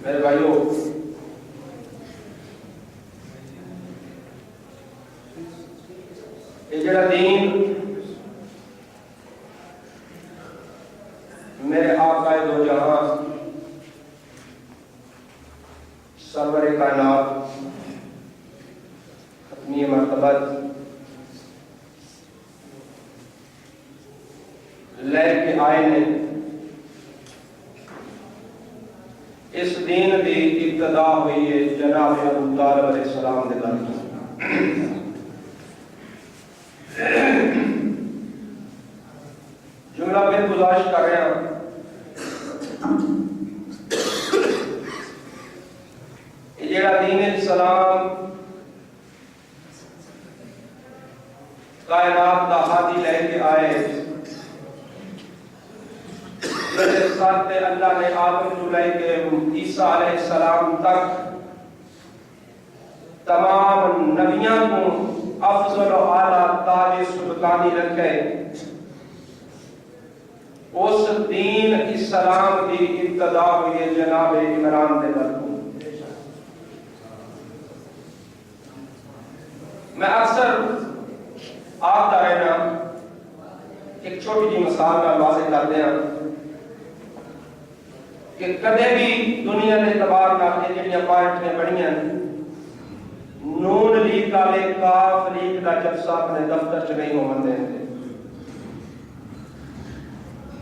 میرے بھائیوں، یہ جڑا دین میرے آقا دو جہاں سرور کائنات ختمی مرتبت لے کے آئے نے، اس دین دی ابتدا ہوئی ہے جناب ابو طالب علیہ السلام دے گھر تو۔ جملہ پھر گزارش کر رہے ہیں، یہ دین اسلام کائنات دا ہادی لے کے آئے، جیسے ساتھ اللہ نے آدم تو لے کے عیسیٰ علیہ السلام تک تمام نبیوں کو افضل و اعلیٰ تاج سلطانی رکھے، اس دین اسلام کی ابتدا ہوئی ہے جناب عمران دے گھر کو۔ میں اکثر آتا رہنا ایک چھوٹی جی مثال کا واضح کرتے ہیں کہ کدے بھی دنیا کے اعتبار نال جڑیاں پارٹیاں بنیاں نون لیگ والے کاف لیگ کا جلسہ اپنے دفتر چ نہیں ہون دیں،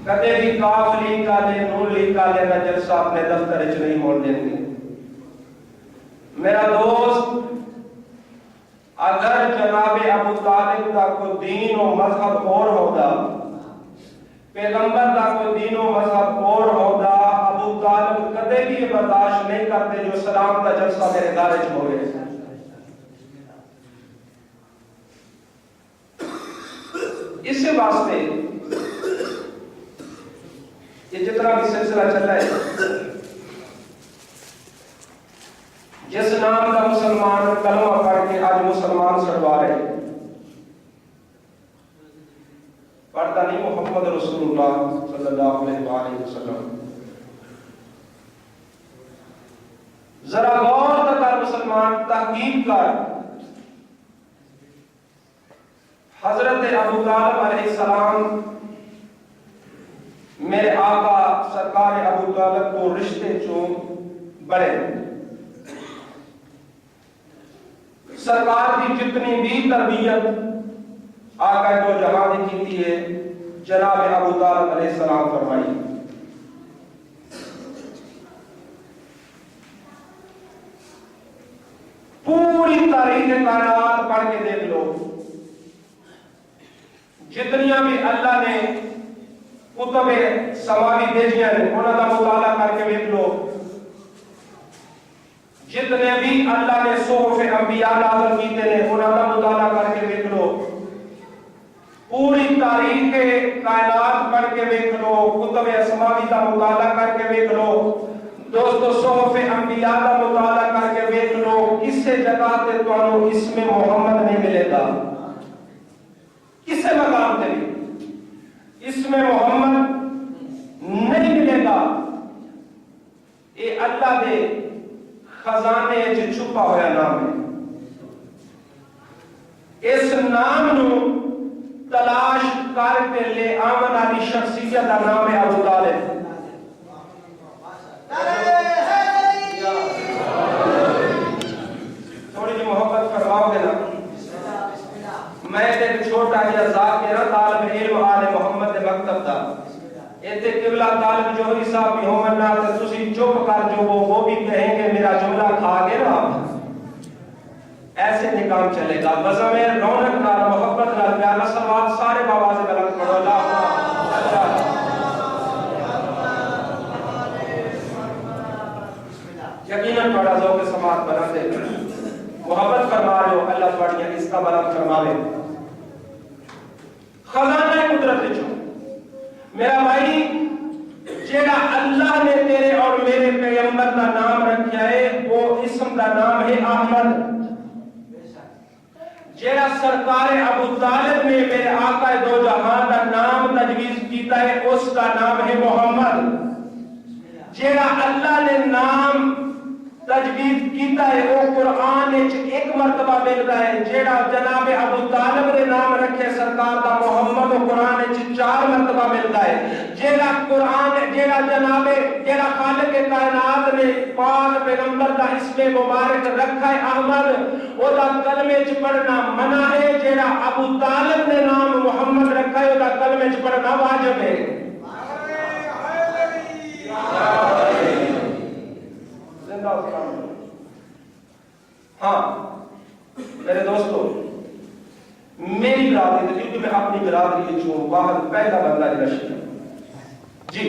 کدے بھی کاف لیگ والے نون لیگ والے کا جلسہ اپنے دفتر چ نہیں ہون دیں گے۔ میرا دوست، اگر جناب ابو طالب کا کوئی دین و مذہب اور ہوتا، پیغمبر کا کوئی دین و مذہب اور ہوتا، ابو طالب کدے بھی یہ برداشت نہیں کرتے جو سلام کا جلسہ میرے گھر وچ ہو رہے۔ اس واسطے یہ جتنا بھی سلسلہ چل رہا ہے، جس نام کا مسلمان کلمہ پڑھ کے آج مسلمان سڑوا رہے، پڑھتا نہیں محمد رسول اللہ صلی اللہ علیہ وآلہ وسلم۔ ذرا غور کر مسلمان، تحقیق کر، حضرت ابو طالب علیہ السلام میرے آقا سرکار ابو طالب کو رشتے چوں بڑے، سرکار کی جتنی بھی تربیت آقا دو جہاں نے کی ہے جناب ابو طالب علیہ السلام فرمائی۔ پوری تاریخ کائنات پڑھ کے دیکھ لو، جتنیاں بھی اللہ نے کتب سماوی بھیجیاں ہیں انہاں دا مطالعہ کر کے دیکھ لو، جتنے بھی اللہ نے صحف انبیاء نازل کیتے ہیں انہاں دا مطالعہ کر کے دیکھ لو، پوری تاریخ کائنات پڑھ کے دیکھ لو، کتب سماوی دا مطالعہ کر کے دیکھ لو، دوستو صحف انبیاء دا مطالعہ کر کے دیکھ لو، کسے جگہ تے تانوں اسم محمد نہیں ملے گا، کسے مقام تے بھی اسم محمد نہیں ملے گا۔ یہ اللہ دے خزانے جو چھپا ہوا نام ہے، اس نام نو تلاش کر کے لے آمن والی شخصیت کا نام ہے ابو طالب۔ تھوڑی جی محبت کرواؤ گے نا، میں ایک چھوٹا جہا ذاکر طالب علم آل محمد دے مکتب دا، ایتے قبلہ طالب جوہری صاحب بھی ہوں نا تو تسی چپ کر جو وہ بھی کہیں گے میرا جملہ کھا گے نا، ایسے نہیں کام چلے گا۔ بزم میں رونق نال محبت نال پیار صلوات سارے بابا سے بلند پڑھو، اللہ یقیناً بڑا ذوق سماعت بلند ہے، محبت فرما رہے ہو، اللہ بڑھیا اس کا بلند فرماوے۔ خزانہ قدرت جو میرا بھائی، جیڑا اللہ نے تیرے اور میرے پیغمبر کا نام رکھا ہے وہ اسم کا نام ہے احمد، جیڑا سرکار ابو طالب نے میرے آقا دو جہاں کا نام تجویز کیتا ہے اس کا نام ہے محمد، جیڑا اللہ نے نام تجدید کیتا ہے وہ قرآن ایک مرتبہ ملتا ہے جیڑا جناب ابو طالب نے نام رکھے سرکار دا محمد و قرآن 4 مرتبہ ملتا ہے جیڑا قرآن جیڑا خالق کائنات نے پاک پیغمبر دا اسم مبارک رکھا ہے احمد او دا کلمے چ پڑھنا منع ہے جیڑا ابو طالب نے نام محمد رکھا ہے او دا کلمے چ پڑھنا واجب ہے ہاں میرے دوستو میری برادری کیونکہ میں اپنی برادری چھوں باہر پہلا بندہ رشید جی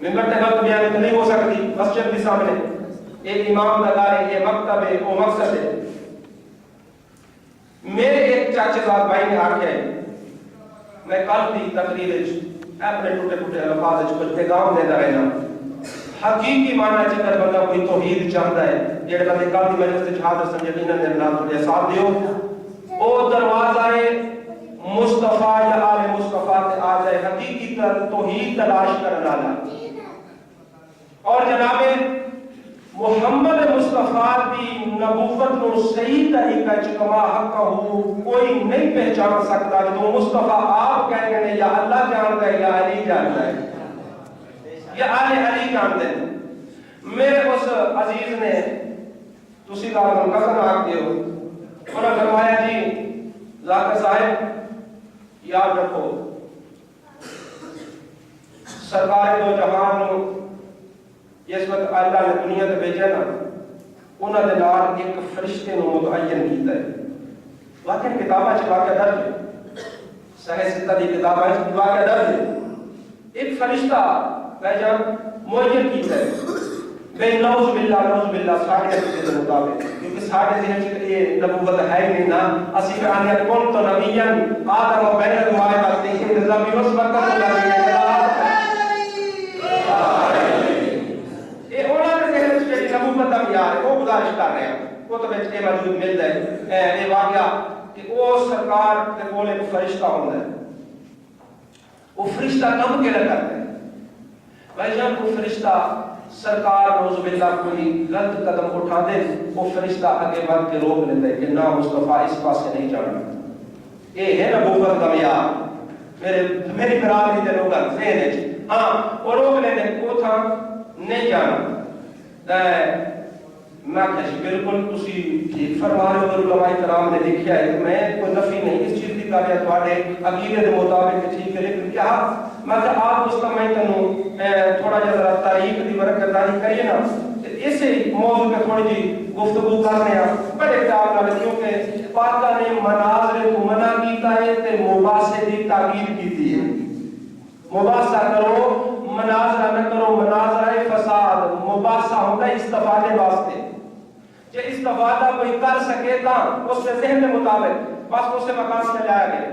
ممبر تے غلط بیان تو نہیں ہو سکتی مسجد کے سامنے ایک امام لگا ہے یہ مکتب ہے وہ مقصد ہے میرے ایک چاچے زاد بھائی نے آکھیا ہے میں کل دی تقریر اپنے ٹوٹے ٹوٹے الفاظ کچھ پیغام دیتا رہنا حقیقی معنی چکر بندہ کوئی توحید چاہتا ہے جیڑے بندے کل دی مجلس سے حاضر سن یقینا دے اللہ تھوڑے ساتھ دیو او دروازہ مصطفیٰ یا آل مصطفیٰ تے آ جائے حقیقی توحید تلاش کرنا والا اور جناب محمد مصطفیٰ دی نبوت نو صحیح طریقہ چکما حق ہو کوئی نہیں پہچان سکتا جو مصطفیٰ آپ کہنے نے یا اللہ جانتا ہے یا علی جانتا ہے یا آل علی جانتے ہیں میرے اس عزیز نے تسی دارم قسم آگ دیو انہوں نے فرمایا جی ذاکر صاحب یاد رکھو سرکار دو جہان اس وقت اللہ نے دنیا تے بھیجا نا انہوں نے نال ایک فرشتے نو متعین کیتا ہے واقعی کتاباں چ واقعہ درج ہے صحیح ستہ دی کتاباں چ واقعہ درج ہے ایک فرشتہ بھیجا معین کیتا ہے بے نعوذ باللہ ساڑھے کے مطابق کیونکہ ساڑھے ذہن سے یہ نبوت ہے ہی نہیں نا اسی پہ آنیا کون تو نبیان آدم و بین المائے باتیں ہیں نظامی اس وقت اللہ کی یہ اولا کے ذہن سے نبوت دا معیار ہے وہ گزارش کر رہے ہیں وہ تو بیچ کے موجود مل جائے یہ واقعہ کہ وہ سرکار کے بولے کو فرشتہ ہوتا ہے وہ فرشتہ کم کے لگ کرتے ہیں بھائی جب وہ فرشتہ سرکار نعوذ باللہ کوئی غلط قدم اٹھا دے وہ فرشتہ آگے بڑھ کے روک لیتا ہے کہ نہ مصطفیٰ اس پاس سے نہیں جانا یہ ہے نبوت کا معیار میری برادری دے لوگ ذہن ہے ہاں وہ روک لیتے وہ تھا نہیں جانا میں کہا بالکل تسی ٹھیک فرما رہے ہو علماء کرام نے لکھا ہے میں کوئی نفی نہیں اس چیز کی کہا تھوڑے عقیدے کے مطابق ٹھیک ہے لیکن کیا میں کہ آپ مستمع تنو تھوڑا جا تاریخ دی برکت داری کریے نا اسے موضوع پہ تھوڑی جی گفتگو کرنے ہیں بڑے کتاب نال کیونکہ پاکا نے مناظر کو منع کیتا ہے تے مباحثے دی تاکید کیتی ہے مباحثہ کرو مناظرہ نہ کرو مناظرہ فساد مباحثہ ہوتا ہے استفادے واسطے جو استفادہ کوئی کر سکے تا اس سے ذہن کے مطابق بس اسے مقام سے جایا گیا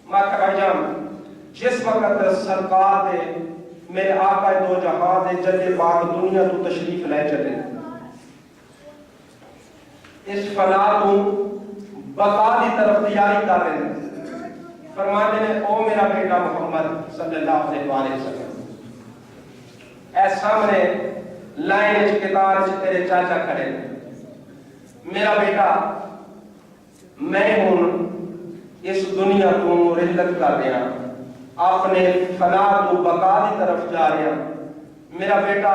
ماں کا بھائی جان جس وقت سرکار دے میرے آقا دو جہاں دے جد باغ دنیا تو تشریف لے چلے اس فنا کو بقا دی طرف تیاری کر رہے ہیں فرماتے ہیں او میرا بیٹا محمد صلی اللہ علیہ وسلم اے سامنے لائن کتار سے تیرے چاچا کھڑے میرا بیٹا میں ہوں اس دنیا کو رحلت کر رہا اپنے فنا تو بقا دی طرف جا رہا میرا بیٹا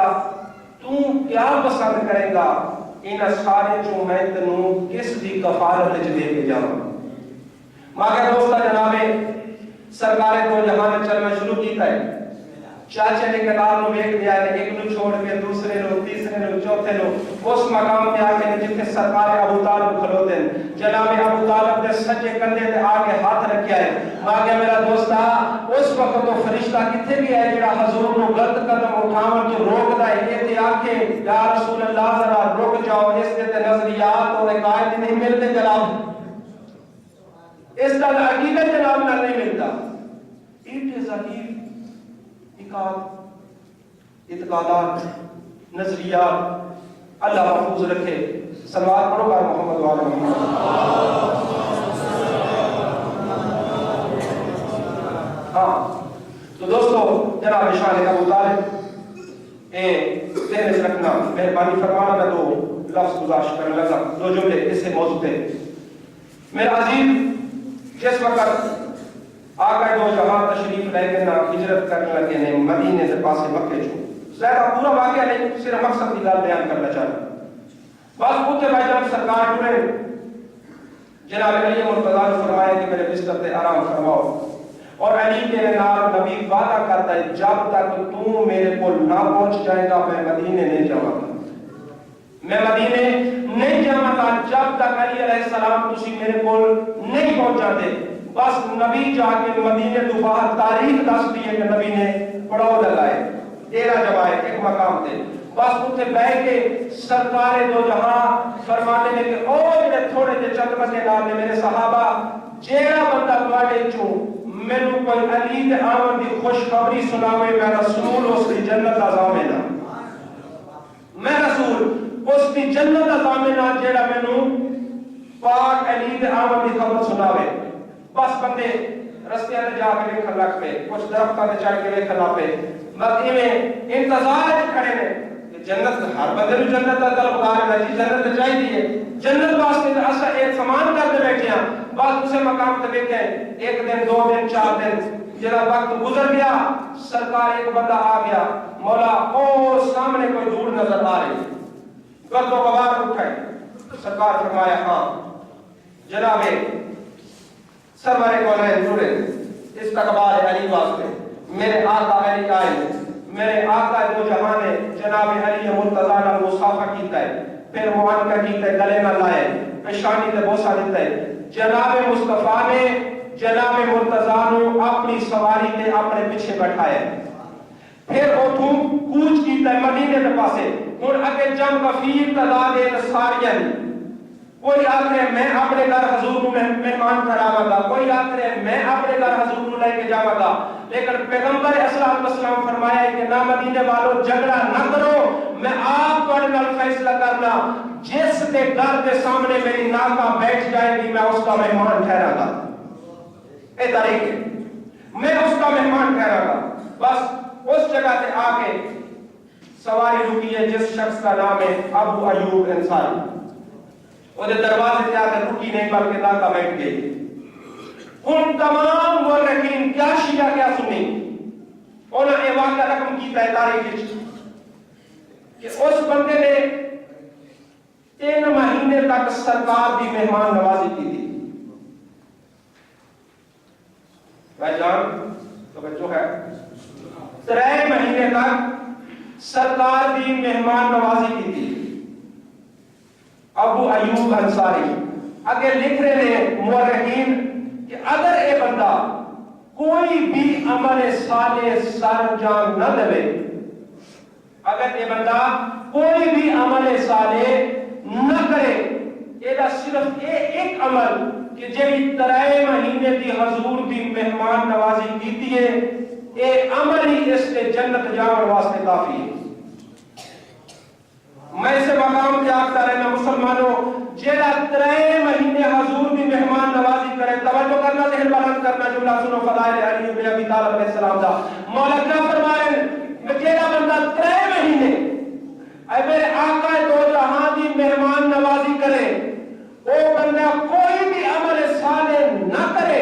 تو کیا پسند کرے گا ان سارے جو میں تنوں کس دی کفالت دے کے جاؤں ماں کے دوستہ جنابے سرکار دو جہاں نے چلنا شروع کیتا ہے چاچے نے کتاب نو ایک دیا ہے ایک نو چھوڑ کے دوسرے نو تیسرے نو چوتھے نو اس مقام پہ آگے جتنے سرکار ابو طالب کھلوتے ہیں جناب ابو طالب نے سچے کندھے تے آگے ہاتھ رکھیا ہے ماں کے میرا دوستا اس وقت تو فرشتہ کتنے بھی ہے جڑا حضور نو غلط قدم اٹھاون تو روکدا ہے یہ تے آکھے یا رسول اللہ ذرا رک جاؤ اس دے تے نظریات اور عقائد نہیں ملتے جناب اس کا عقیدت جناب نہ نہیں ملتا اٹ از اعتقادات نظریات اللہ محفوظ رکھے صلوات پڑھو بار محمد و آل محمد ہاں تو دوستو جناب شان ابو طالب ذہن میں رکھنا، مہربانی فرمانا، میں دو لفظ گزارش کرنے لگا، دو جملے اس سے موضوع تھے۔ میرا عزیز، جس وقت آقا دو جہاں تشریف لے کے نا ہجرت کرنے لگے نے مدینے سے پاسے مکے چھو، ظاہر پورا واقعہ نہیں، صرف مقصد کی گل بیان کرنا چاہتا بس پوچھے بھائی جان سرکار ٹرے جناب علی مرتضیٰ نے فرمایا کہ میرے بستر پہ آرام فرماؤ، اور علی کے نال نبی وعدہ کرتا ہے جب تک تو میرے کو نہ پہنچ جائے گا میں مدینے نہیں جاؤں گا، میں مدینے نہیں جاؤں گا جب تک علی علیہ السلام تسی میرے کو نہیں پہنچ جاتے۔ بس نبی جا کے مدینے تو باہر تاریخ دس دیے کہ نبی نے پڑاؤ لگائے، ڈیرا جمائے ایک مقام تے، بس اتنے بیٹھ کے سرکار دو جہاں فرماتے ہیں کہ او جڑے تھوڑے جے چند بندے نال نے میرے صحابہ، جیڑا بندہ تواڈے چوں مینوں کوئی علی دے آمد دی خوشخبری سناوے، میں رسول اس دی جنت دا ضامن ہاں، میں رسول اس دی جنت دا ضامن ہاں جیڑا مینوں پاک علی دے آمد دی خبر سناوے۔ بس بندے رستے تے جا کے ویکھن لگ پے، کچھ درختاں تے چڑھ کے ویکھن لگ پے، بس ایویں انتظار وچ کھڑے نے کہ جنت ہر بندے نوں جنت دا طلبگار ہے جی، جنت چاہیے، جنت واسطے اسا ایک سامان کر کے بیٹھے ہاں، بس اسے مقام تے ویکھے ایک دن دو دن چار دن جڑا وقت گزر گیا، سرکار ایک بندہ آ گیا، مولا او سامنے کوئی دور نظر آ رہی، گرد و غبار اٹھائے، سرکار فرمایا ہاں جناب سرور کونین جڑے استقبال علی واسطے، میرے آقا علی آئے، میرے آقا دو جہاں نے جناب علی مرتضیٰ نے مصافحہ کیتا ہے، پھر معانقہ کیتا ہے، گلے نہ لائے، پیشانی تے بوسہ دیتا ہے، جناب مصطفیٰ نے جناب مرتضیٰ نے اپنی سواری تے اپنے پیچھے بٹھایا، پھر اتھوں کوچ کیتا ہے مدینے کے پاسے، ہن اگے جم غفیر تعداد ساریاں، کوئی آخر ہے میں اپنے گھر حضور کو مہمان کراواں گا، کوئی آخر ہے میں اپنے گھر حضور کو لے کے جاواں گا، لیکن پیغمبر اسلام والسلام فرمایا ہے کہ نہ مدینے والوں جھگڑا نہ کرو، میں آپ کو نال فیصلہ کرنا، جس کے گھر کے سامنے میری ناکہ بیٹھ جائے گی میں اس کا مہمان ٹھہرا گا، اے طریقے میں اس کا مہمان ٹھہرا گا۔ بس اس جگہ سے آ کے سواری رکی ہے جس شخص کا نام ہے ابو ایوب انصاری، وہ دروازے سے آ کے رکی نہیں بلکہ ناکہ بیٹھ گئی۔ ان تمام مورخین کیا شیعہ کیا سنی انہوں نے واقعہ رقم کی تاریخ کہ اس بندے نے 3 مہینے تک سرکار دی مہمان نوازی کی تھی۔ بھائی جان توجہ ہے، 3 مہینے تک سرکار دی مہمان نوازی کی تھی۔ ابو ایوب انصاری اگر لکھ رہے ہیں مورخین کہ اگر اے بندہ کوئی بھی عمل صالح سر انجام نہ دے، اگر اے بندہ کوئی بھی عمل صالح نہ کرے، یہ صرف ایک عمل کہ جی 3 مہینے دی حضور دی مہمان نوازی کیتی ہے، اے عمل ہی اس نے جنت جاؤں واسطے کافی ہے۔ میں اسے مقام کیا آگتا رہنا مسلمانوں، جیڑا 3 مہینے حضور دی مہمان نوازی کرے، توجہ کرنا، ذہن بلند کرنا، جملہ سنو فضائل علی بن ابی طالب علیہ السلام دا، مولا کیا فرمائے، جیڑا بندہ 3 مہینے اے میرے آقا دو جہاں دی مہمان نوازی کرے، وہ بندہ کوئی بھی عمل صالح نہ کرے،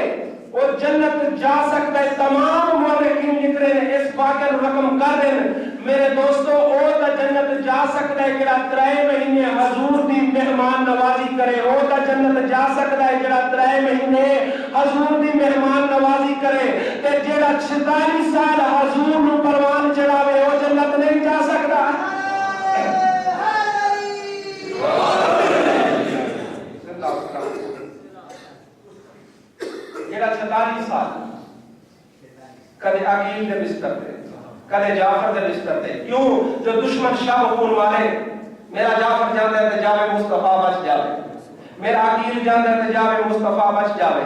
وہ جنت جا سکتا ہے۔ تمام مورخین لکھ رہے ہیں، اس واقعہ رقم کر رہے ہیں میرے دوستو، او تا جنت جا سکتا ہے جڑا 3 مہینے حضور دی مہمان نوازی کرے، او تا جنت جا سکتا ہے جڑا 3 مہینے حضور دی مہمان نوازی کرے، تے جڑا 46 سال حضور نو پروان چڑھاوے او جنت نہیں جا سکتا۔ جڑا 46 سال کدے عقیل دے بستر تے، کدے جعفر دے بستر تے، کیوں جو دشمن شاہ خون مارے، میرا جعفر جاندا ہے تے جاوے مصطفیٰ بچ جاوے، میرا عقیل جاندا ہے تے جاوے مصطفیٰ بچ جاوے،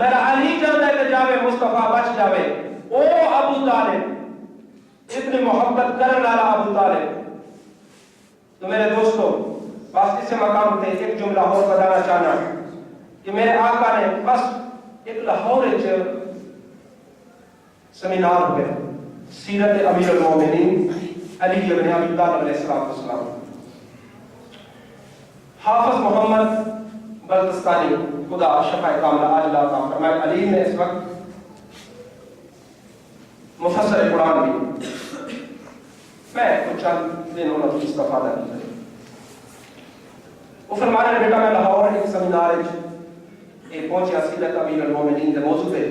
میرا علی جاندا ہے تے جاوے مصطفیٰ بچ جاوے، او ابو طالب اتنی محبت کرن والا ابو طالب۔ تو میرے دوستو بس اس مقام تے ایک جملہ اور بتانا چاہنا کہ میرے آقا نے بس ایک لاہور سیمینار ہوئے سیرت امیر المومنین علی ابن ابی طالب علیہ السلام. حافظ محمد بلتستانی خدا شفا کاملہ عاجلہ عطا فرمائے، علی نے اس وقت مفسر قرآن بھی میں کچھ چند دن انہوں نے استفادہ کی. وہ فرمانے نے بیٹا میں لاہور ایک سیمینار پہنچیا سیرت امیر المومنین کے موضوع پہ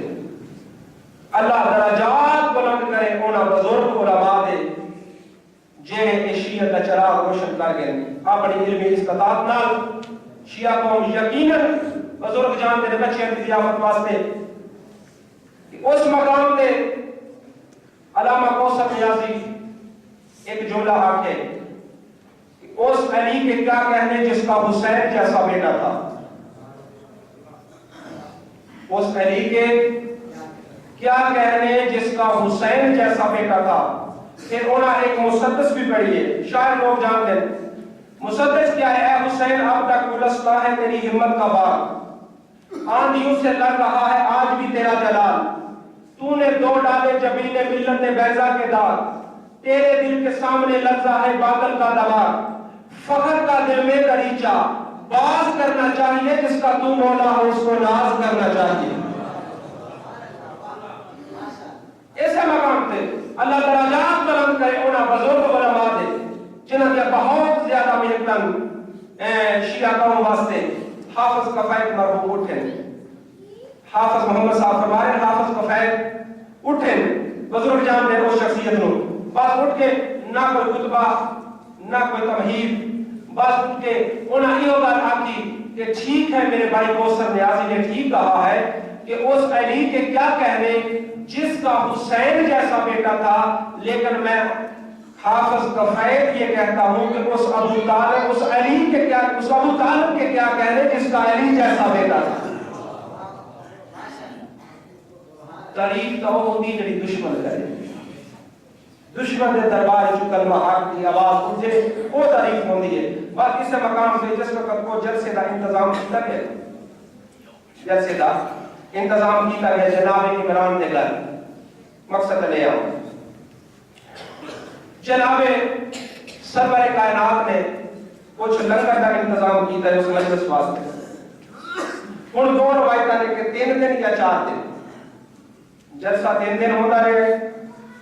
اللہ درجات بلند کرے انہاں بزرگ علماء دے جے شیعہ دا چراغ روشن کر گئے اپنی علمی استطاعت نال شیعہ قوم یقیناً بزرگ جان دے بچیاں دی ضیافت واسطے اس مقام تے علامہ کوثر نیازی ایک جملہ آکھے اس علی کے کیا کہنے جس کا حسین جیسا بیٹا تھا. اس علی کے کیا کہنے جس کا حسین جیسا بیٹا تھا. پھر انہاں ایک مسدس بھی پڑھی ہے، شاید لوگ جان دیں مسدس کیا ہے. اے حسین اب تک الستا ہے تیری ہمت کا بار، آندھیوں سے لڑ رہا ہے آج بھی تیرا جلال. تو نے دو ڈالے جبین ملت بیضا کے دار، تیرے دل کے سامنے لرزا ہے بادل کا دوار. فخر کا دل میں دریچہ باز کرنا چاہیے جس کا تو مولا ہو اس کو ناز کرنا چاہیے. ایسے مقام تھے اللہ درجات بلند کرے انہاں بزرگ علماء دے جنہاں کے بہت زیادہ محنت شیعہ قوم واسطے. حافظ کفیت مرحوم اٹھیں، حافظ محمد صاحب فرمائے حافظ کفیت اٹھیں بزرگ جان دے وہ شخصیت نو بس اٹھ کے نہ کوئی خطبہ نہ کوئی تمہید، بس اٹھ کے انہاں یہ بات آکی کہ ٹھیک ہے میرے بھائی کوثر نیازی نے ٹھیک کہا ہے کہ اس علی کے کیا کہنے جس کا حسین جیسا بیٹا تھا، لیکن میں حافظ کفیت یہ کہتا ہوں کہ اس ابو طالب اس علی کے کیا اس ابو طالب کے کیا کہنے جس کا علی جیسا بیٹا تھا. تعریف تو ہوتی جڑی دشمن کرے، دشمن دے دربار جو کلمہ حق کی آواز اٹھے وہ تعریف ہوتی ہے. بس اس مقام سے جس وقت کو جلسے کا انتظام کیا گیا، جلسے کا انتظام کیا گیا جناب عمران دے گھر مقصد لے آؤں. جناب سرور کائنات نے کچھ لنگر کا انتظام کیتا ہے اس مجلس واسطے. ان دو روایتاں نے کہ 3 دن یا 4 دن جلسہ 3 دن ہوتا رہے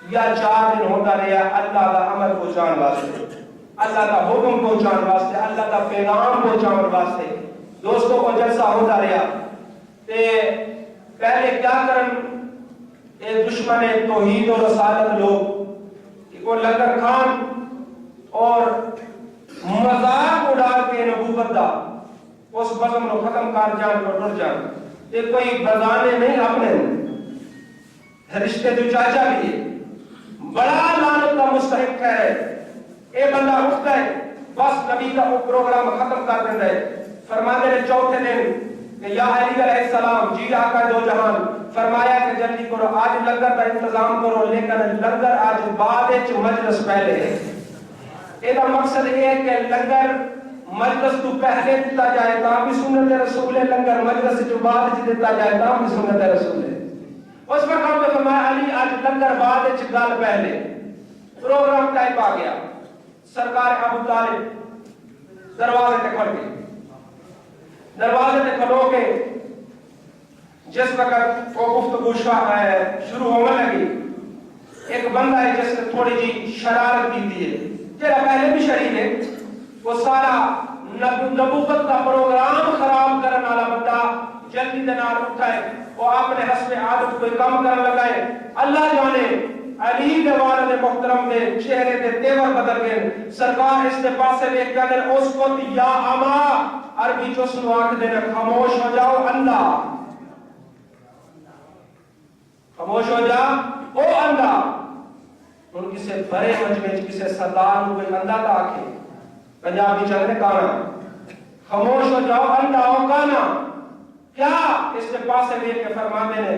یا 4 دن ہوتا رہے. اللہ کا امر پہنچان واسطے، اللہ کا حکم پہنچان واسطے، اللہ کا پیغام پہنچان واسطے دوستوں کو جلسہ ہوتا رہا. تے پہلے کیا کرن اے دشمن توحید و رسالت لوگ کو لنگر کھان اور مذاق اڑا کے نبوت دا اس بزم کو ختم کر جان اور ڈر جان. تے کوئی بزانے نہیں اپنے رشتے تو چاچا بھی ہے بڑا لعنت کا مستحق ہے. اے بندہ اٹھتا ہے بس نبی کا پروگرام ختم کر دیتا ہے. فرماتے ہیں چوتھے دن کہ یا علی علیہ السلام جی آقا دو جہان فرمایا کہ جلدی کرو آج لنگر کا انتظام کرو، لیکن لنگر آج بعد مجلس پہلے ہے. یہ مقصد یہ ہے کہ لنگر مجلس تو پہلے دیتا جائے تاں بھی سنت رسول ہے، لنگر مجلس جو بعد دیتا جائے تاں بھی سنت رسول ہے. اس مقام پہ فرمایا علی آج لنگر بعد گل پہلے. پروگرام ٹائپ آ گیا. سرکار ابو طالب دروازے تے کھڑ گئے، دروازے تے کھلو کے جس وقت وہ گفتگو شروع ہونے لگی ایک بندہ ہے جس نے تھوڑی جی شرارت کی ہے جہاں پہلے بھی شریک ہے، وہ سارا نبوت کا پروگرام خراب کرنے والا بندہ جلدی دے نال اٹھائے وہ اپنے حسب عادت کوئی کام کرنے لگائے. اللہ جانے علی دے والد محترم دے چہرے دے تیور بدل گئے. سرکار اس دے پاسے دیکھ کے اس کو یا اما عربی جو سنو آنکھ دینا خاموش ہو جاؤ اللہ، خاموش ہو جا او اندھا. ان کسے بڑے مجمع کسے سردار ہوئے اندھا تا آکھے پنجابی چلنے کانا خاموش ہو جاؤ اندھا ہو کانا. کیا اس کے پاسے دیکھ کے فرماتے ہیں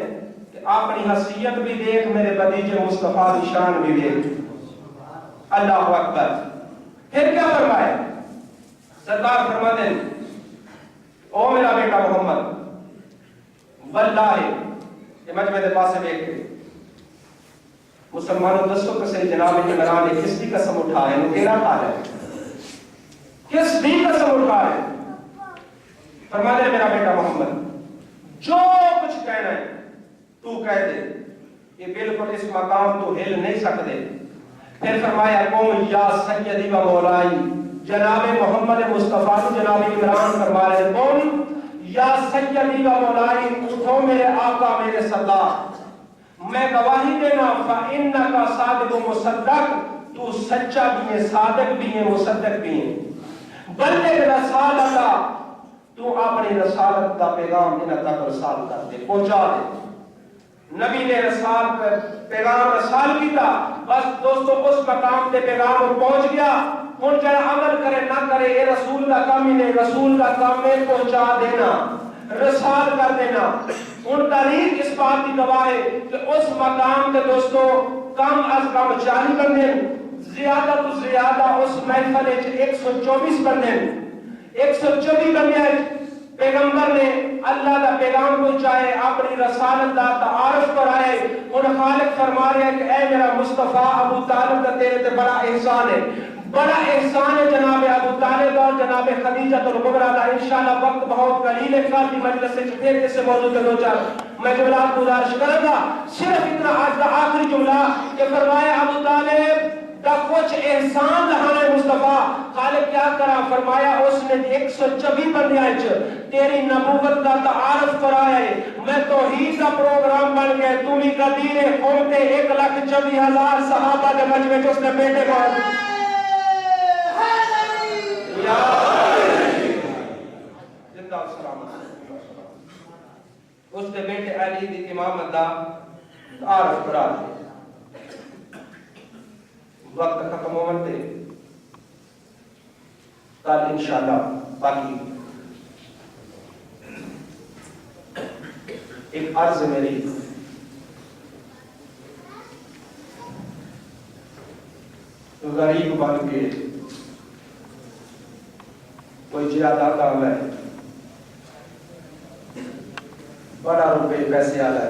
کہ اپنی حیثیت بھی دیکھ میرے بھتیجے مصطفیٰ کی شان بھی دیکھ. اللہ اکبر. پھر کیا فرمائے سرکار فرماتے ہیں او میرا بیٹا محمد واللہ یہ مجمع دے پاسے دیکھ کے مسلمانوں دسو کہ صحیح جناب عمران نے کس کی قسم اٹھا ہے؟ کہنا کھا رہے کس کی قسم اٹھا رہے؟ فرما دے میرا بیٹا محمد جو کچھ کہنا ہے تو کہہ دے، یہ بالکل اس مقام تو ہل نہیں سکتے۔ پھر فرمایا قوم یا سیدی و مولائی، جناب محمد مصطفیٰ جناب عمران فرما رہے قوم یا سیدی و مولائی، اٹھو میرے آقا میرے سردار، میں گواہی دینا فإنک صادق و مصدق، تو سچا بھی ہے، صادق بھی ہے، مصدق بھی ہے۔ بلغ رسالتا، تو اپنی رسالت کا پیغام انہاں تک رسال کر دے، پہنچا دے۔ نبی نے رسال پیغام رسال کیتا، بس دوستو اس مقام تے پیغام پہنچ گیا، ہن جڑا عمل کرے نہ کرے یہ رسول کا کام ہی نہیں، رسول کا کام ہے پہنچا دینا، رسال کر دینا۔ ہن تاریخ اس بات کی گواہ ہے کہ اس مقام تے دوستو کم از کم 40 بندے، زیادہ تو زیادہ اس محفل وچ 124 بندے، 124 بندے پیغمبر نے اللہ کا پیغام پہنچائے، اپنی رسالت کا تعارف کرائے۔ ان خالق فرما رہے ہیں کہ اے میرا مصطفیٰ ابو طالب کا تیرے تے بڑا احسان ہے، بڑا احسان ہے جناب ابو طالب اور جناب خدیجہ الکبریٰ کا۔ انشاءاللہ وقت بہت قلیل ہے، کل کی مجلس سے پھر اس موضوع پہ دو چار میں جملات گزارش کروں گا۔ صرف اتنا آج کا آخری جملہ کہ فرمایا ابو طالب کا کچھ احسان لہانے مصطفیٰ، خالق کیا کرا؟ فرمایا اس نے 124 بندیاں تیری نبوت کا تعارف کرایا ہے، میں توحید کا پروگرام بن گئے، تو بھی قدیر قوم تے 1,24,000 صحابہ کے مجمع میں اس نے بیٹے کو زندہ سلامت اس نے بیٹے علی دی امامت دا تعارف کرا دیا۔ وقت ختم ہونے تے کل انشاءاللہ باقی ایک عرض میری غریب بن کے کوئی زیادہ کام ہے، بڑا روپے پیسے آ ہے،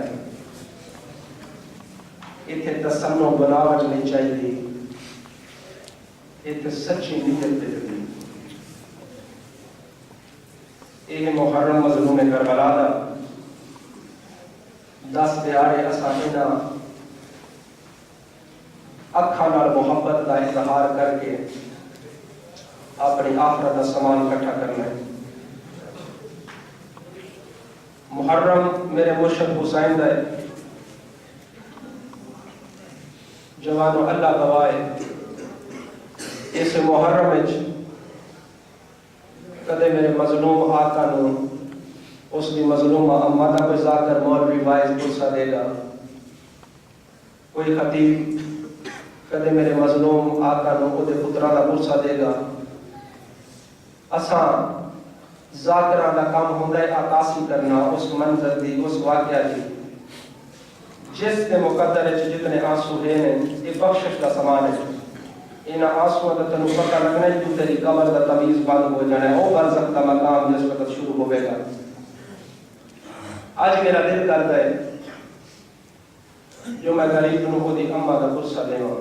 اتنے تصنع بناوٹ نہیں چاہیے، اتنے سچی نیت دے دی۔ یہ محرم مظلوم کربلا دا 10 پیارے اساتذہ اکھاں نال محبت کا اظہار کر کے اپنی آخرت کا سامان اکٹھا کرنا ہے۔ محرم میرے مرشد حسین دا ہے، جوانو اللہ گواہ ہے، اس محرم وچ کدے میرے مظلوم آقا نو اس دی مظلومہ اماں دا کوئی ذاکر مولوی وائز پرسہ دے گا، کوئی خطیب کدے میرے مظلوم آقا نو او دے پترا دا پرسہ دے گا۔ اساں ذاکران دا کام ہوندا ہے عکاسی کرنا اس منظر دی، اس واقعہ دی، جس دے مقدر وچ جتنے آنسو ہیں یہ بخشش کا سامان ہے۔ ان آنسو کا تنو پتہ لگنا ہے تو تیری قبر کا تمیز بند ہو جانا ہے، او برزخ کا مقام جس وقت شروع ہوئے گا۔ آج میرا دل کرتا ہے جو میں غریب نو دی اماں دا پرسہ دیواں۔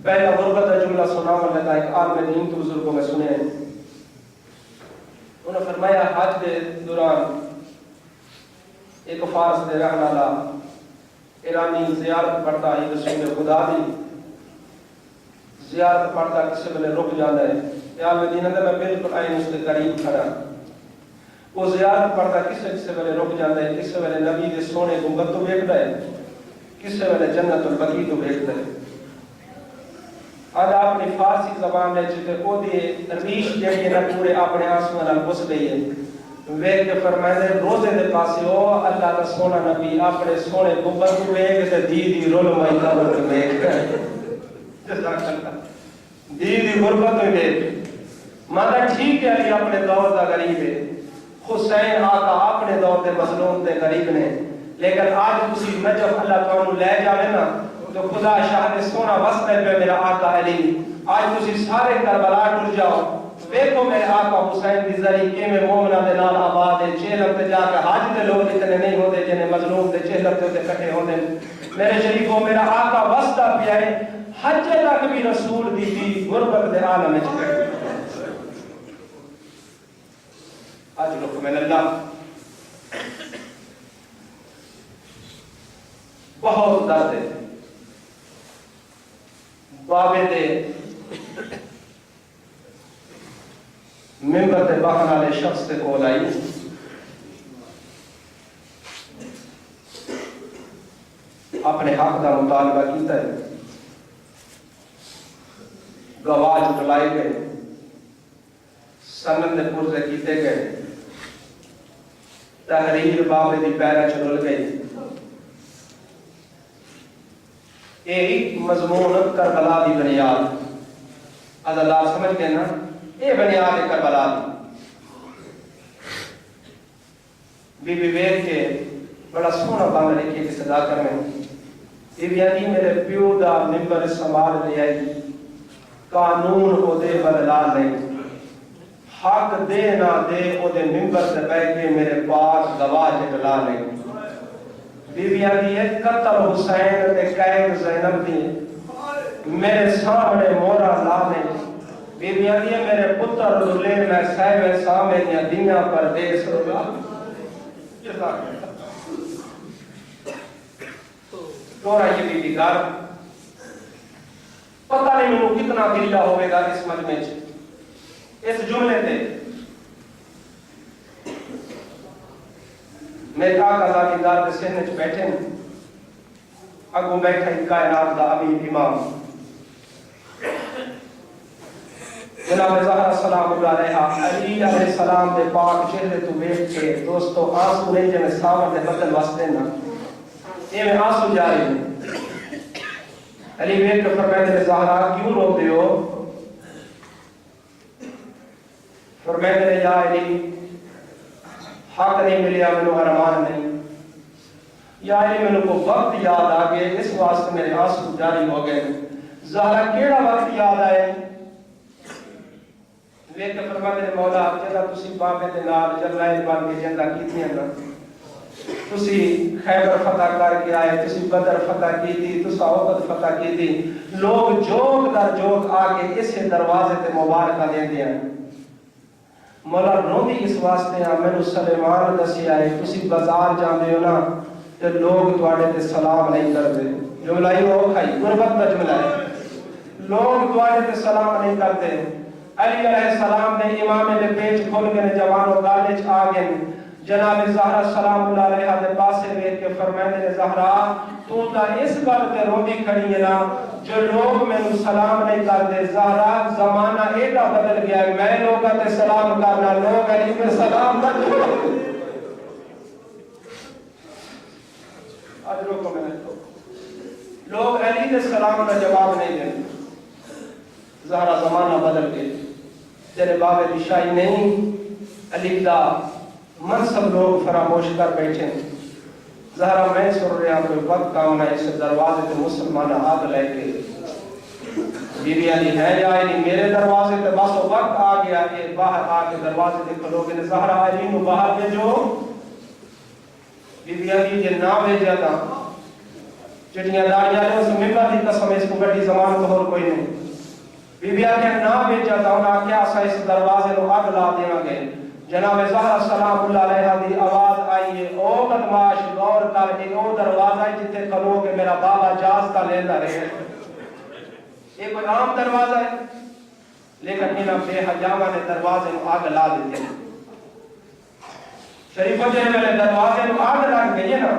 پہلا غربت کا جملہ سناؤں لگا، ایک عالم دین کے بزرگوں میں سنے، انہوں نے فرمایا حج دے دوران ایک فارس دے رہنے والا ایرانی زیارت پڑھتا ہے، رسول خدا دی زیارت پڑھتا کسی ویلے رک جاتا ہے، یا مدینہ دے میں بالکل آئین اس کے قریب کھڑا، وہ زیارت پڑھتا کسی ویلے رک جاتا ہے، کسی ویلے نبی دے سونے گنبد تو دیکھتا ہے، کسی ویلے جنت البقیع تو دیکھتا ہے۔ آج اپنی فارسی زبان میں جتے کو دی ریش جیڑی نہ پورے اپنے آنسوں نال گھس گئی ہے، ویکھ کے فرمائے روزے دے پاسے او اللہ دا سونا نبی اپنے سونے گنبد کو ویکھ تے دی دی رولمائی قبر تے ویکھ جزاک اللہ دی دی غربت میں ویکھ مانا ٹھیک ہے علی اپنے دور دا غریب ہے، حسین آقا اپنے دور دے مظلوم تے غریب نے، لیکن آج تسی نجف اللہ تعالیٰ لے جاوے نا تو خدا شاہد سونا وسط پہ میرا آقا علی، آج تسی سارے کربلا ٹر جاؤ، دیکھو میرے آقا حسین دی ذریعے کے میں مومنہ دے نال آباد ہے چہلم تے جا کے حج دے لوگ اتنے نہیں ہوتے جنہیں مظلوم دے چہلم تے ہوتے کٹھے ہوتے میرے شریفوں میرا آقا وسطہ پیا ہے حج تک بھی رسول دی دی غربت دے عالم چکے آج لکھ میں اللہ بہت درد ہے بابے دے ممبر تے باہر والے شخص تے کول آئی اپنے حق کا مطالبہ کیتا ہے گواہ جٹلائے گئے سند دے پرزے کیتے گئے تحریر بابے دی پیرا چلل گئی ایک مضمون کربلا دی بنیاد از اللہ سمجھ گئے نا یہ بنیاد ہے کربلا دی بی ویک کے بڑا سونا بند لکھے کی صدا کر میں یہ بھی آدھی میرے پیو دا ممبر سنبھال لے آئی قانون او دے بدلا نہیں حق دے نہ دے او دے ممبر سے بے کے میرے پاس گواہ جگلا نہیں بی بی آدھی ہے قتل حسین تے قید زینب دی میرے سامنے مورا لا نہیں بی بی آدھی ہے میرے پتر دلے میں سہوے سامنے دیا دنیا پر دیس ہوگا دورا یہ بی بی گار پتہ نہیں منو کتنا گریہ ہوئے گا اس مجمع اس جملے تے میں آقا ذاتی دار کے سہنے چ بیٹھے اگوں بیٹھا ہی کائنات دا امین امام جناب زہرا سلام اللہ علیہ علی علیہ السلام دے پاک چہرے تو بیٹھ کے دوستو آنسو نہیں جنہیں ساور دے بدل واسطے نا یہ میں آنسو جاری ہوں علی بیٹھ کے فرمائے دے زہرا کیوں رو دے ہو فرمائے دے یا علی حق نہیں ملیا منو ارمان نہیں یا علی منو کو وقت یاد آگئے اس واسطے میرے آنسو جاری ہو گئے زہرا کیڑا وقت یاد آئے لیکن فرماتے ہیں مولا جدا تسی بابے دے نال جلائے بن کے جندا کیتیاں نا تسی خیبر فتح کر کے آئے تسی بدر فتح کی تھی تسا احد فتح کی تھی لوگ جوگ در جوگ آ کے اس دروازے تے مبارکہ دے دیا مولا روندی اس واسطے ہیں مینوں سلیمان دسی آئے تسی بازار جاندے ہو نا تے لوگ تواڈے تے سلام نہیں کردے جملہ ہی ہو کھائی غربت دا جملہ ہے لوگ تواڈے تے سلام نہیں کردے علی علیہ السلام نے امام نے پیچ کھول کے جوانوں کالج آ گئے جناب زہرا سلام اللہ علیہ دے پاسے بیٹھ کے فرمائے نے زہرا تو تا اس گل تے روندی کھڑی ہے نا جو لوگ مینوں سلام نہیں کردے زہرا زمانہ ایڈا بدل گیا ہے میں لوگاں تے سلام کرنا لوگ علی تے سلام نہ اجرو کو میں لوگ علی تے سلام کا جواب نہیں دیں زہرا زمانہ بدل گئے تیرے بابے دی شاہی نہیں علی دا منصب لوگ فراموش کر بیٹھے زہرا میں سن رہا کوئی وقت کام ہے اس دروازے تے مسلمان آگ لے کے بی بی علی ہے یا علی میرے دروازے تے بس وقت آ گیا کہ باہر آ کے دروازے تے کھلو گے زہرا علی نو باہر بھیجو بی بی علی یہ نہ بھیجا تھا چٹیاں داڑیاں نے اس ممبر دی قسم اس کو بڑی زمان کو اور کوئی نہیں بی بی آکے نہ بھیجا تھا انہاں کیا سا اس دروازے نو آگ لا دیاں گے جناب زہرا سلام اللہ علیہ دی آواز آئی ہے او بدماش غور کر کے او دروازہ جتے کھلو کہ میرا بابا جاز کا لینا رہے یہ کوئی عام دروازہ ہے لیکن انہاں بے حجامہ نے دروازے نو آگ لا دیتے شریفوں جے میں دروازے نو آگ لگ گئی ہے نا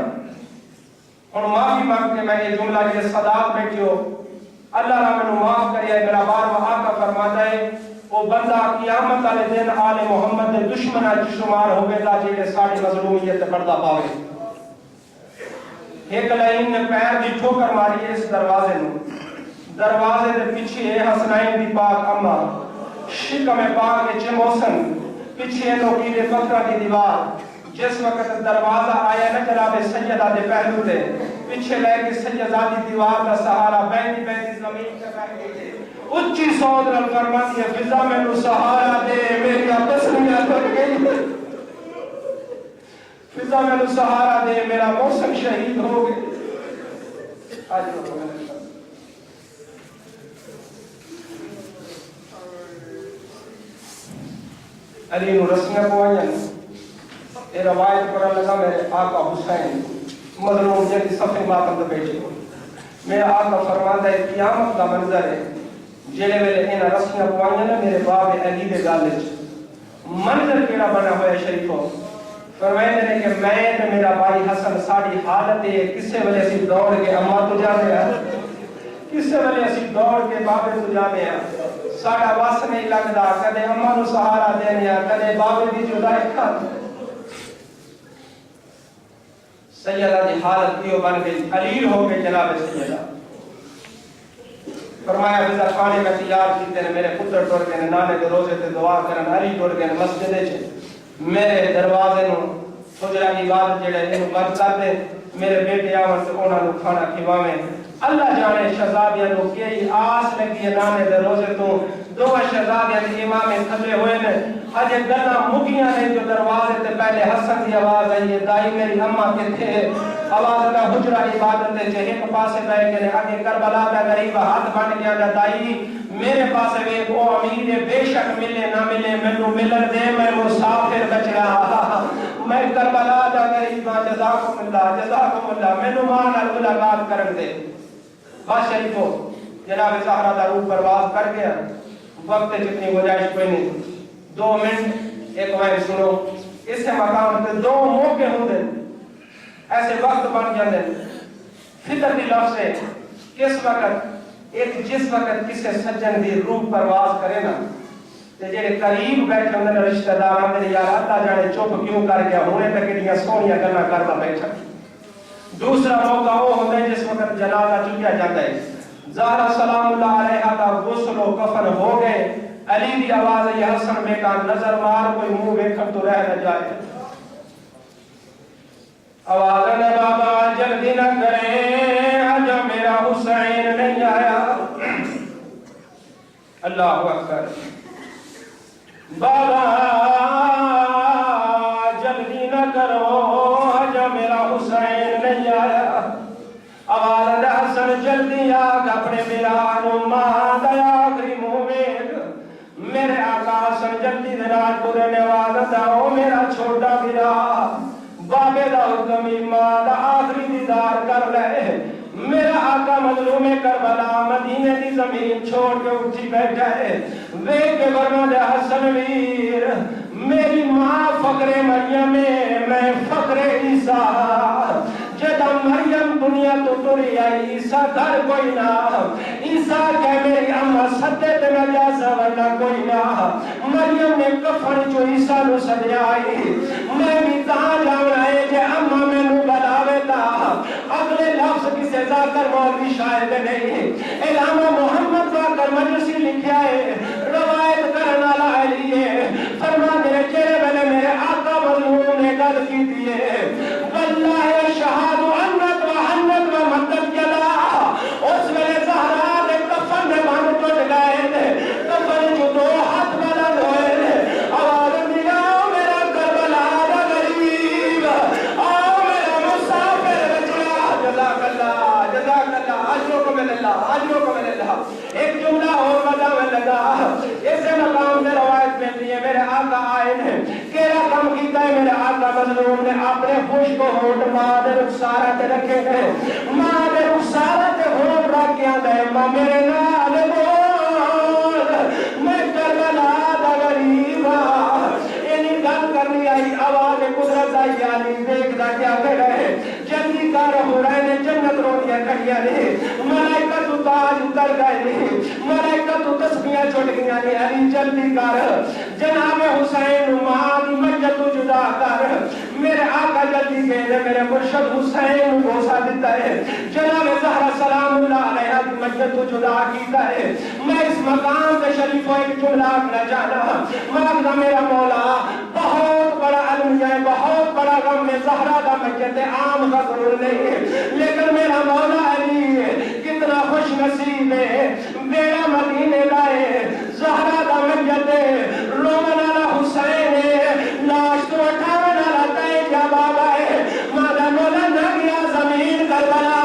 اور معافی مانگ کے میں یہ جملہ یہ صدات بیٹھیو اللہ را منو معاف کریا ہے میرا بار و آقا فرماتا ہے وہ بندہ قیامت والے دن آل محمد دے دشمنہ شمار ہوئے گا جیڑے ساڑی مظلومیت پردہ پاوے ایک لائن نے پیر دی ٹھوکر ماری ہے اس دروازے نو دروازے دے پیچھے ہے حسنین دی پاک اما شکم پاک چموسن پیچھے نوکیل فقرہ کی دیوار جس وقت دروازہ آیا نہ جناب سیدہ دے پہلو دے پیچھے لے کے سیدہ دی دیوار کا سہارا بینی بینی زمین سے بیٹھ گئی تھے اچھی صوت نال فرماتی ہے فضا مینوں سہارا دے میری تسلیاں ٹوٹ گئی، فضا مینوں سہارا دے میرا محسن شہید ہو گئے۔ آج علی نو رسیاں پوائیں، یہ روایت پر لگا میرے آقا حسین مظلوم جی صفحے ماتم دے بیٹھے ہوئے، میرا آقا فرماتا ہے قیامت کا منظر ہے جڑے ویلے انہاں رسیاں پوائیں نا میرے باب علی دے گل وچ منظر کیڑا بنا ہوا ہے شریفو، فرمائے نے کہ میں تے میرا بھائی حسن ساڈی حالت ہے کسے ویلے اسی دوڑ کے اما تو جانے ہیں، کسے ویلے اسی دوڑ کے بابے تو جانے ہیں، ساڈا وس نہیں لگدا کدے اما نو سہارا دینے ہیں کدے بابے دی جدائی کھاتے۔ سیدہ دی حالت کیوں بن گئی، علیل ہو کے جناب سیدہ فرمایا فضا کھانے میں تیار کیتے ہیں، میرے پتر ٹر گئے نانے دے روزے تے دعا کرن، علی ٹر گئے مسجد وچ میرے دروازے نو حجرہ کی عبادت جڑے اینو بند کر دے، میرے بیٹے آون تے انہاں نو کھانا کھواویں۔ اللہ جانے شہزادیاں نو کی آس لگی ہے نانے دے روزے تو دو شہزادیاں دی امام کھلے ہوئے نے، اجے گلاں مکیاں نے جو دروازے تے پہلے حسن دی آواز آئی ہے دائی میری اماں کتھے ہے، آواز کا حجرہ عبادت تے جے ایک پاسے بیٹھ کے اگے کربلا دا غریب ہاتھ بن گیا دا دائی میرے پاسے ویکھ او امیر ہے بے شک ملے نہ ملے مینوں ملن دے میں مسافر بچ رہا، میں کربلا دا غریب جزاکم اللہ مینوں ماں نال ملاقات کرن دے۔ بس شریفو جناب زہرا دا روح پرواز کر گیا، وقت جتنی گنجائش کوئی نہیں، 2 منٹ ایک وائن سنو، اس سے مقام تے 2 موقع ہوندے ایسے وقت بن جاندے، فطرتی لفظ ہے کس وقت ایک جس وقت کسے سجن دی روح پرواز کرے نا تے جڑے قریب بیٹھے ہوندے نے رشتہ دار آندے یار اللہ جانے چپ کیوں کر گیا ہونے تک کتنی سونیاں گلاں کردا بیٹھا۔ دوسرا موقع وہ ہوتا ہے جس وقت جنازہ چکیا جاتا ہے، زہرا سلام اللہ علیہا کا غسل و کفن ہو گئے، علی دی آواز ہے یہ حسن میں کا نظر مار کوئی منہ ویکھن تو رہ نہ جائے، آواز نے بابا جلدی نہ کریں آج میرا حسین نہیں آیا، اللہ اکبر، بابا جلدی نہ کرو آج میرا حسین نہیں آیا، آواز نے حسن جلدی آگ اپنے میرانو ماں دیا آخری مویل، میرے آقا حسن جلدی دنات پورے نواز داؤ میرا چھوٹا میرا بابے دا حکمی ماں دا آخری دیدار کر لے، میرا آقا مظلوم کربلا مدینے دی زمین چھوڑ کے اٹھی بیٹھا ہے، وے کے ورنہ دے حسن ویر میری ماں فقر مریم میں فقر عیسیٰ، جدا مریم دنیا تو تری آئی عیسیٰ گھر کوئی نہ، عیسیٰ کہ میری اماں سدے تے میں جاسا ورنہ کوئی نہ، مریم نے کفن جو عیسیٰ نو سدے آئی، میں بھی تاں جانا ہے جے اماں میں نو بلاوے تا، اگلے لفظ کسے ذاکر مولوی شاہد نہیں، علامہ محمد باقر مجلسی لکھیا ہے، روایت کرنا لائے فرما میرے چہرے میں میرے آقا مظلوم نے گل کی دیئے، واللہ شہاد انت و حنت و مدد جلا، اس میں زہرا دے کفن میں بھان ٹوٹ گئے دے، کفن جو 2 ہاتھ بلند ہوئے دے، آواز دیا میرا کربلا دا غریب، آؤ میرا مسافر بچیا، جزاک اللہ، آجوں کو میں اللہ، ایک جملہ اور بجاوے لگا، اسے مقام میں روایت میں دیئے میرے آقا آئے نے، کیرا کم کیتا ہے میرے آقا مظلوم نے اپنے خوش کو ہوٹ ماں دے رخسارت رکھے گئے، ماں دے رخسارت ہوٹ رکھ کے آدھے ماں میرے نال بول، میں کربلا دا غریبا، اینی گل کرنی آئی آواز قدرت آئی یعنی دیکھ دا کیا کر رہے، جلدی کار ہو رہے نے جنت روٹیاں کھڑیاں نے، ملائکہ تو تاج اتر گئے نے، ملائکہ تو تسبیحاں چھوٹ گیا نے، علی جلدی کر جناب حسین ماں دی مجد تو جدا کر، میرے آقا جلدی گئے نے میرے مرشد حسین گوسا دیتا ہے، جناب زہرا سلام اللہ علیہ دی مجد تو جدا کیتا ہے، میں اس مقام کے شریفوں ایک جملہ نہ جانا، مانگنا میرا مولا بہت بڑا علم ہے، بہت بڑا غم ہے، زہرا دا مجد عام کا ضرور نہیں ہے، لیکن میرا مولا علی کتنا خوش نصیب ہے، ویڑا مدینے لائے زہرا دا وجدے رومن والا حسین لاش تو اٹھاون والا تے جا بابا ہے مادا مولا نہ گیا زمین کربلا